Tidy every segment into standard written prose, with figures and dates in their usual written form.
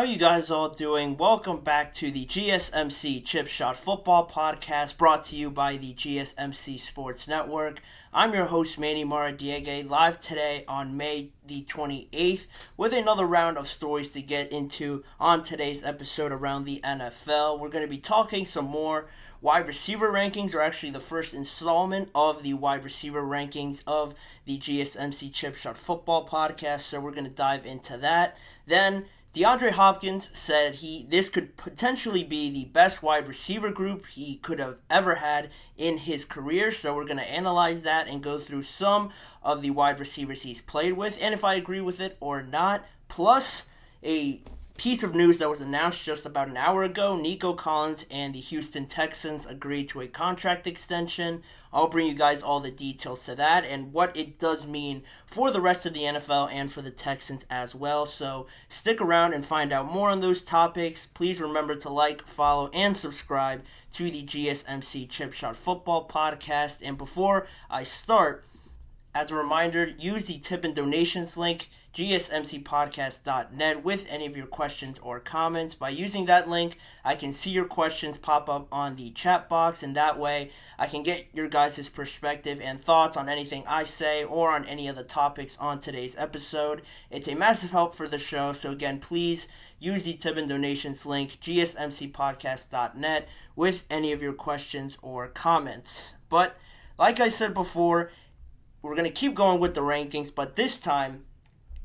you guys all doing? Welcome back to the GSMC Chip Shot Football Podcast, brought to you by the GSMC Sports Network. I'm your host, Manny Maradiegue, live today on May the 28th with another round of stories to get into on today's episode around the NFL. We're going to be talking some more wide receiver rankings, or actually the first installment of the wide receiver rankings of the GSMC Chip Shot Football Podcast, so we're going to dive into that. Then DeAndre Hopkins said this could potentially be the best wide receiver group he could have ever had in his career. So we're going to analyze that and go through some of the wide receivers he's played with and if I agree with it or not. Plus a piece of news that was announced just about an hour ago. Nico Collins and the Houston Texans agreed to a contract extension. I'll bring you guys all the details to that and what it does mean for the rest of the NFL and for the Texans as well. So stick around and find out more on those topics. Please remember to like, follow, and subscribe to the GSMC Chip Shot Football Podcast. And before I start, as a reminder, use the tip and donations link, gsmcpodcast.net, with any of your questions or comments. By using that link, I can see your questions pop up on the chat box, and that way I can get your guys' perspective and thoughts on anything I say or on any of the topics on today's episode. It's a massive help for the show, so again, please use the tip and donations link, gsmcpodcast.net, with any of your questions or comments. But like I said before, we're going to keep going with the rankings, but this time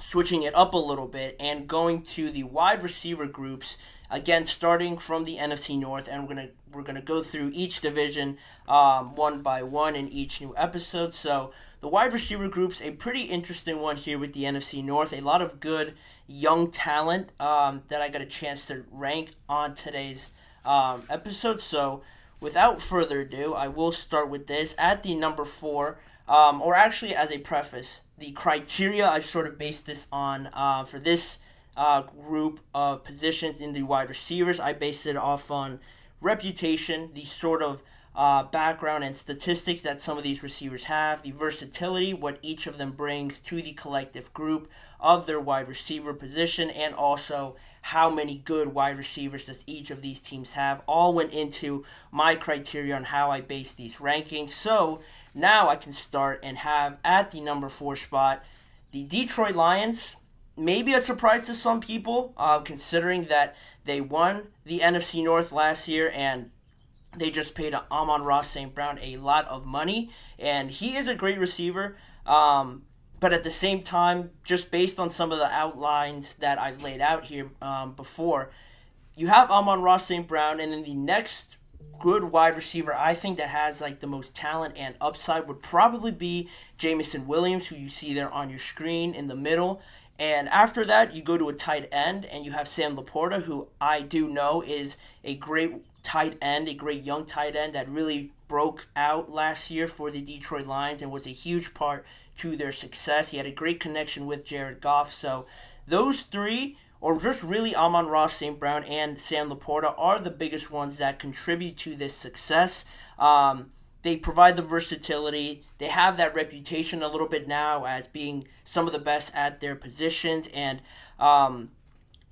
switching it up a little bit and going to the wide receiver groups, again starting from the NFC North, and we're gonna go through each division one by one in each new episode. So the wide receiver groups, a pretty interesting one here with the NFC North. A lot of good young talent that I got a chance to rank on today's episode. So without further ado, I will start with this at the number 4. Or actually, as a preface, the criteria I sort of based this on for this group of positions in the wide receivers, I based it off on reputation, the sort of background and statistics that some of these receivers have, the versatility, what each of them brings to the collective group of their wide receiver position, and also how many good wide receivers does each of these teams have, all went into my criteria on how I base these rankings. So now I can start and have at the number 4 spot the Detroit Lions. Maybe a surprise to some people, considering that they won the NFC North last year and they just paid Amon-Ra St. Brown a lot of money. And he is a great receiver, but at the same time, just based on some of the outlines that I've laid out here before, you have Amon-Ra St. Brown, and then the next good wide receiver I think that has like the most talent and upside would probably be Jameson Williams, who you see there on your screen in the middle. And after that, you go to a tight end, and you have Sam Laporta, who I do know is a great tight end, a great young tight end that really broke out last year for the Detroit Lions and was a huge part to their success. He had a great connection with Jared Goff. So those three, or just really Amon-Ra St. Brown and Sam Laporta, are the biggest ones that contribute to this success. They provide the versatility. They have that reputation a little bit now as being some of the best at their positions. And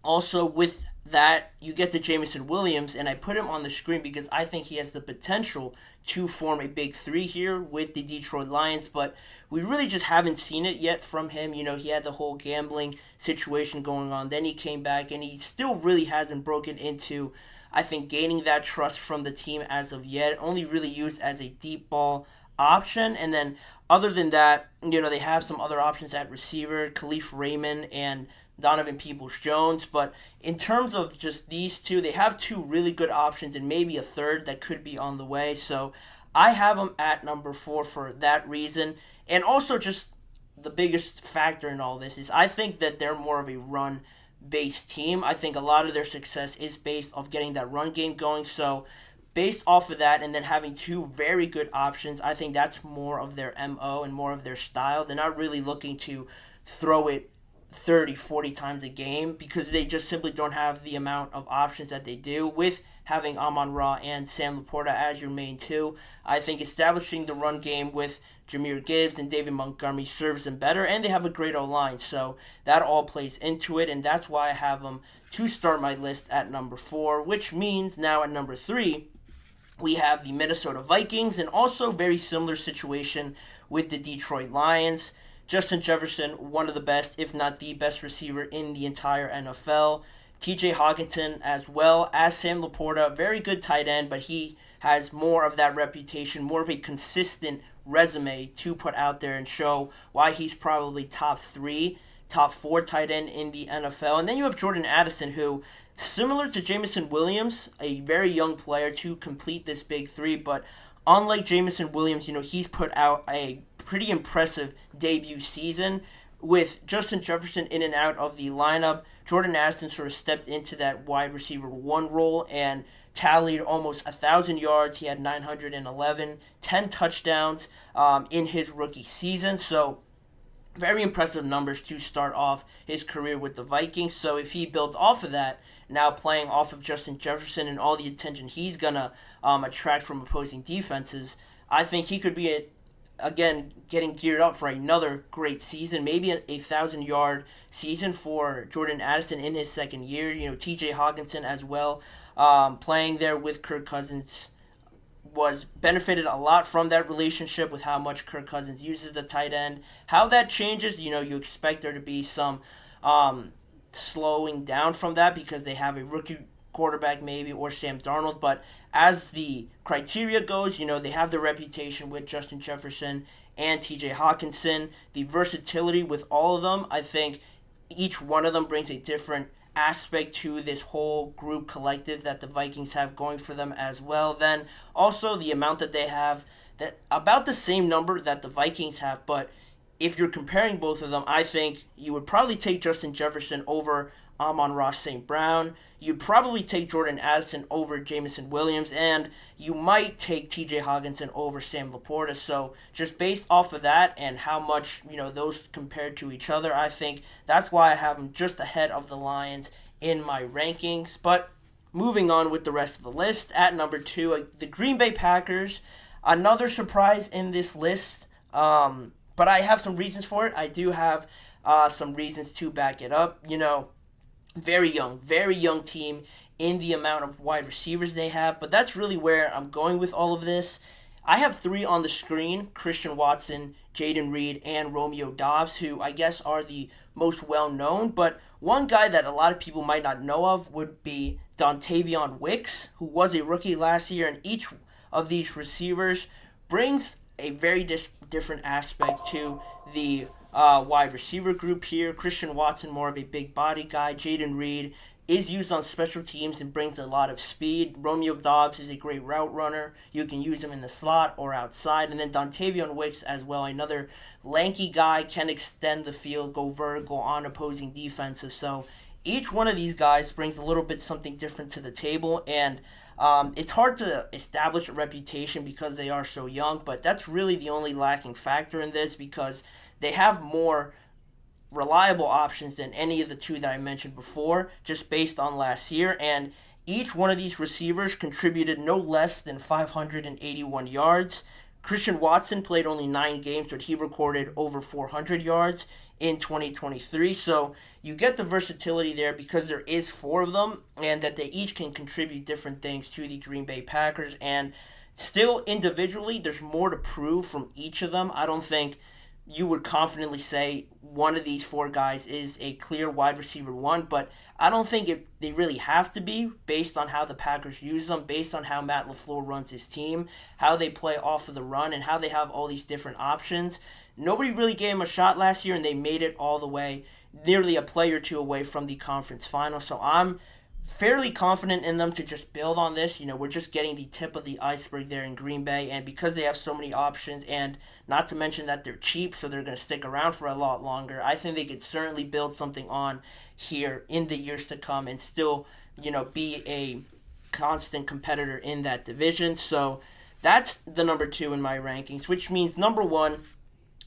also with that, you get to Jameson Williams, and I put him on the screen because I think he has the potential to form a big three here with the Detroit Lions, but we really just haven't seen it yet from him. You know, he had the whole gambling situation going on. Then he came back, and he still really hasn't broken into, I think, gaining that trust from the team as of yet. Only really used as a deep ball option. And then other than that, you know, they have some other options at receiver, Khalif Raymond and Donovan Peoples-Jones. But in terms of just these two, they have two really good options and maybe a third that could be on the way. So I have them at number 4 for that reason. And also just the biggest factor in all this is I think that they're more of a run-based team. I think a lot of their success is based off getting that run game going. So based off of that and then having two very good options, I think that's more of their MO and more of their style. They're not really looking to throw it 30, 40 times a game because they just simply don't have the amount of options that they do with having Amon-Ra and Sam Laporta as your main two. I think establishing the run game with Jahmyr Gibbs and David Montgomery serves them better, and they have a great O-line. So that all plays into it, and that's why I have them to start my list at number 4, which means now at number 3, we have the Minnesota Vikings, and also very similar situation with the Detroit Lions. Justin Jefferson, one of the best, if not the best receiver in the entire NFL. TJ Hockenson, as well as Sam Laporta, very good tight end, but he has more of that reputation, more of a consistent resume to put out there and show why he's probably top 3, top 4 tight end in the NFL. And then you have Jordan Addison, who, similar to Jameson Williams, a very young player to complete this big 3, but unlike Jameson Williams, he's put out a pretty impressive debut season. With Justin Jefferson in and out of the lineup, Jordan Addison sort of stepped into that wide receiver 1 role and tallied almost 1,000 yards. He had 911, 10 touchdowns in his rookie season. So very impressive numbers to start off his career with the Vikings. So if he built off of that, now playing off of Justin Jefferson and all the attention he's going to attract from opposing defenses, I think he could be again getting geared up for another great season, maybe a 1,000-yard season for Jordan Addison in his second year. TJ Hockenson as well, playing there with Kirk Cousins, was benefited a lot from that relationship with how much Kirk Cousins uses the tight end. How that changes, you expect there to be some slowing down from that because they have a rookie quarterback maybe, or Sam Darnold, but as the criteria goes, they have the reputation with Justin Jefferson and TJ Hockenson, the versatility with all of them. I think each one of them brings a different aspect to this whole group collective that the Vikings have going for them as well. Then also the amount that they have, that about the same number that the Vikings have, but if you're comparing both of them, I think you would probably take Justin Jefferson over Amon-Ra St. Brown. You'd probably take Jordan Addison over Jameson Williams, and you might take TJ Hockenson over Sam Laporta. So just based off of that and how much, those compared to each other, I think that's why I have them just ahead of the Lions in my rankings. But moving on with the rest of the list, at number 2, the Green Bay Packers. Another surprise in this list, but I have some reasons for it. I do have some reasons to back it up. Very young team in the amount of wide receivers they have, but that's really where I'm going with all of this. I have 3 on the screen: Christian Watson, Jayden Reed, and Romeo Doubs, who I guess are the most well-known, but one guy that a lot of people might not know of would be Dontavion Wicks, who was a rookie last year, and each of these receivers brings a very different aspect to the wide receiver group here. Christian Watson, more of a big body guy. Jayden Reed is used on special teams and brings a lot of speed. Romeo Doubs is a great route runner. You can use him in the slot or outside. And then Dontavion Wicks as well, another lanky guy, can extend the field, go vertical on opposing defenses. So each one of these guys brings a little bit something different to the table, and it's hard to establish a reputation because they are so young, but that's really the only lacking factor in this, because they have more reliable options than any of the 2 that I mentioned before, just based on last year. And each one of these receivers contributed no less than 581 yards. Christian Watson played only 9 games, but he recorded over 400 yards in 2023. So you get the versatility there because there is 4 of them, and that they each can contribute different things to the Green Bay Packers. And still, individually, there's more to prove from each of them. I don't think you would confidently say one of these 4 guys is a clear wide receiver 1, but I don't think they really have to be, based on how the Packers use them, based on how Matt LaFleur runs his team, how they play off of the run, and how they have all these different options. Nobody really gave him a shot last year, and they made it all the way, nearly a play or 2 away from the conference final. So I'm fairly confident in them to just build on this. We're just getting the tip of the iceberg there in Green Bay, and because they have so many options, and not to mention that they're cheap, so they're going to stick around for a lot longer, I think they could certainly build something on here in the years to come and still, be a constant competitor in that division. So that's the number 2 in my rankings, which means number 1,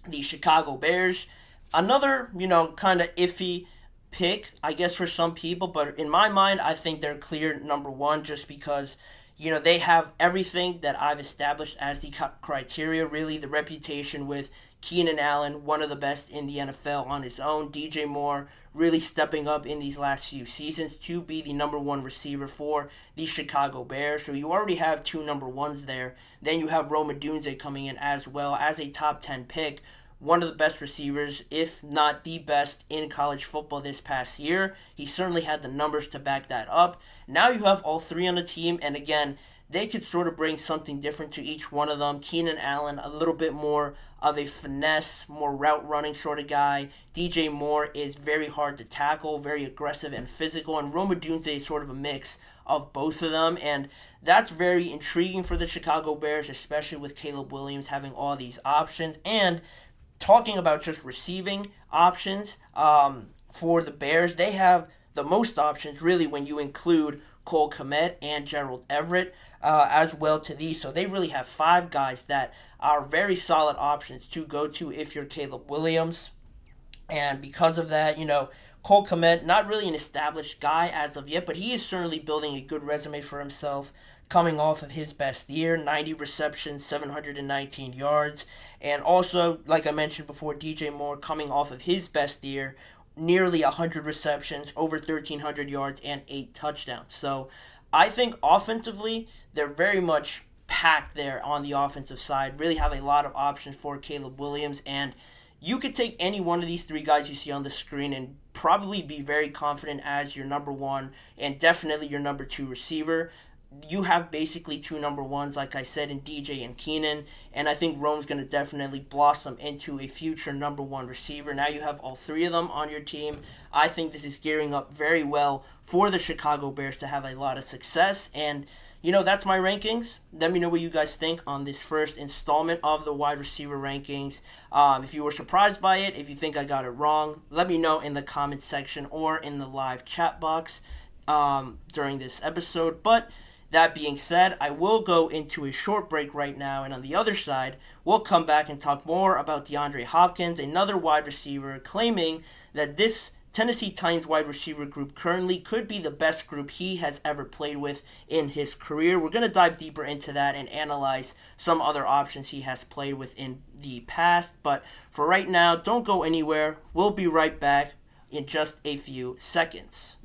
the Chicago Bears. Another, kind of iffy pick, I guess, for some people, but in my mind, I think they're clear number 1, just because, They have everything that I've established as the criteria, really the reputation with Keenan Allen, one of the best in the NFL on his own. DJ Moore really stepping up in these last few seasons to be the number one receiver for the Chicago Bears. So you already have two number ones there. Then you have Rome Odunze coming in as well as a top 10 pick. One of the best receivers, if not the best, in college football this past year. He certainly had the numbers to back that up. Now you have all three on the team, and again, they could sort of bring something different to each one of them. Keenan Allen, a little bit more of a finesse, more route running sort of guy. DJ Moore is very hard to tackle, very aggressive and physical, and Rome Odunze is sort of a mix of both of them, and that's very intriguing for the Chicago Bears, especially with Caleb Williams having all these options. And talking about just receiving options for the Bears, they have the most options really when you include Cole Kmet and Gerald Everett as well to these. So they really have five guys that are very solid options to go to if you're Caleb Williams. And because of that, Cole Kmet, not really an established guy as of yet, but he is certainly building a good resume for himself coming off of his best year, 90 receptions, 719 yards. And also, like I mentioned before, DJ Moore coming off of his best year, nearly 100 receptions, over 1,300 yards, and 8 touchdowns. So I think offensively, they're very much packed there on the offensive side, really have a lot of options for Caleb Williams. And you could take any one of these three guys you see on the screen and probably be very confident as your number one and definitely your number two receiver. You have basically two number ones, like I said, in DJ and Keenan, and I think Rome's going to definitely blossom into a future number one receiver. Now you have all three of them on your team. I think this is gearing up very well for the Chicago Bears to have a lot of success, and that's my rankings. Let me know what you guys think on this first installment of the wide receiver rankings. If you were surprised by it, if you think I got it wrong, let me know in the comments section or in the live chat box during this episode. But that being said, I will go into a short break right now, and on the other side, we'll come back and talk more about DeAndre Hopkins, another wide receiver, claiming that this Tennessee Titans wide receiver group currently could be the best group he has ever played with in his career. We're going to dive deeper into that and analyze some other options he has played with in the past. But for right now, don't go anywhere. We'll be right back in just a few seconds.